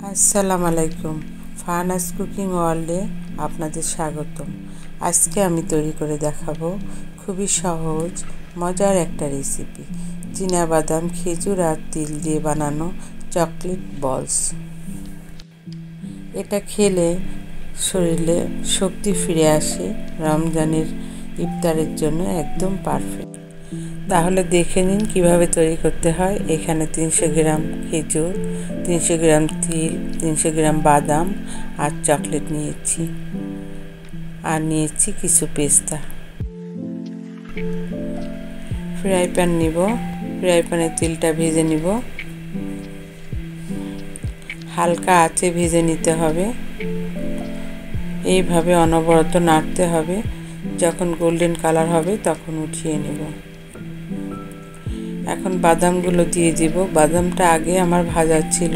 আসসালামু আলাইকুম। ফারহানাস কুকিং ওয়ার্ল্ডে আপনাদের স্বাগতম। আজকে আমি তৈরি করে দেখাবো খুবই সহজ মজার একটা রেসিপি, চীনাবাদাম, খেজুর আর তিল দিয়ে বানানো চকলেট বলস। এটা খেলে শরীরে শক্তি ফিরে আসে, রমজানের ইফতারের জন্য একদম পারফেক্ট। তাহলে দেখে নিন কিভাবে তৈরি করতে হয়। এখানে 300 গ্রাম খেজুর, 300 গ্রাম তিল, 300 গ্রাম বাদাম আর চকলেট নিয়েছি, আর নিয়েছি কিছু পেস্তা। ফ্রাই প্যান নিব, ফ্রাই প্যানে তিলটা ভেজে নিব, হালকা আঁচে ভেজে নিতে হবে। এইভাবে অনবরত নাড়তে হবে, যখন গোল্ডেন কালার হবে তখন উঠিয়ে নেব। এখন বাদামগুলো দিয়ে দিব। বাদামটা আগে আমার ভাজা ছিল,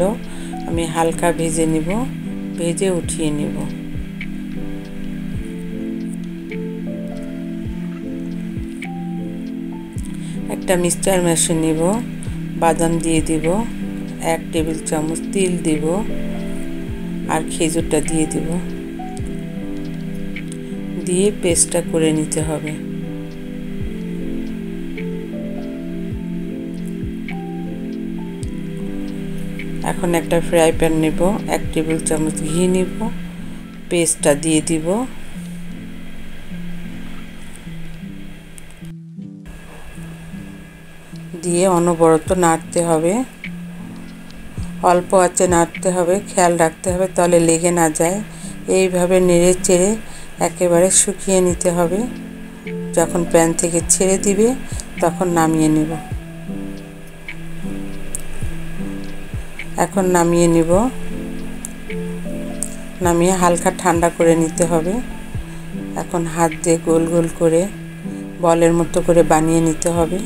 আমি হালকা ভেজে নিব, ভেজে উঠিয়ে নিব। একটা মিক্সচার মেশিন নিব, বাদাম দিয়ে দিব, 1 টেবিল চামচ তিল দিব আর খেজুরটা দিয়ে দিব, দিয়ে পেস্টটা করে নিতে হবে। এখন একটা ফ্রাই প্যান নেব, 1 টেবিল চামচ ঘি নিব, পেস্টটা দিয়ে দিব, দিয়ে অনবরত নাড়তে হবে। অল্প আঁচে নাড়তে হবে, খেয়াল রাখতে হবে তলে লেগে না যায়। এইভাবে নেড়ে চেড়ে একেবারে শুকিয়ে নিতে হবে। যখন প্যান থেকে ছেড়ে দিবে তখন নামিয়ে নেব। এখন নামিয়ে নিব, নামিয়ে হালকা ঠান্ডা করে নিতে হবে। এখন হাত দিয়ে গোল গোল করে বলের মতো করে বানিয়ে নিতে হবে।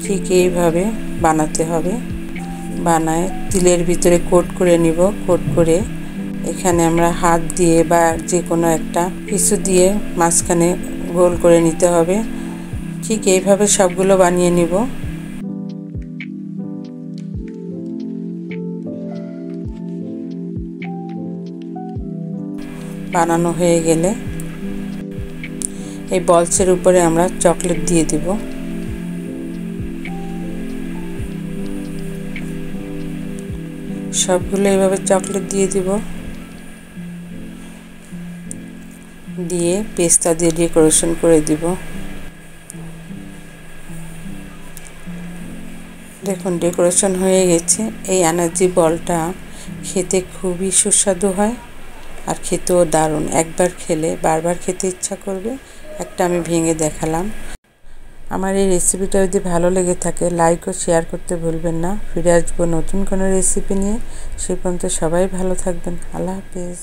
ঠিক এইভাবে বানাতে হবে। বানায় তিলের ভিতরে কোট করে নিব। কোট করে এখানে আমরা হাত দিয়ে বা যে কোনো একটা কিছু দিয়ে মাঝখানে গোল করে নিতে হবে। ঠিক এইভাবে সবগুলো বানিয়ে নিব। বানানো হয়ে গেলে এই বলসের উপরে আমরা চকলেট দিয়ে দিব। সবগুলো এইভাবে চকলেট দিয়ে দিব, দিয়ে পেস্তা দিয়ে ডেকোরেশন করে দিব। দেখুন ডেকোরেশন হয়ে গেছে। এই এনার্জি বলটা খেতে খুবই সুস্বাদু হয় আর খেতেও দারুণ। একবার খেলে বারবার খেতে ইচ্ছা করবে। একটা আমি ভেঙে দেখালাম। আমার এই রেসিপিটা যদি ভালো লেগে থাকে লাইক ও শেয়ার করতে ভুলবেন না। ফিরে আসবো নতুন কোনো রেসিপি নিয়ে। সে পর্যন্ত সবাই ভালো থাকবেন। আল্লাহ হাফেজ।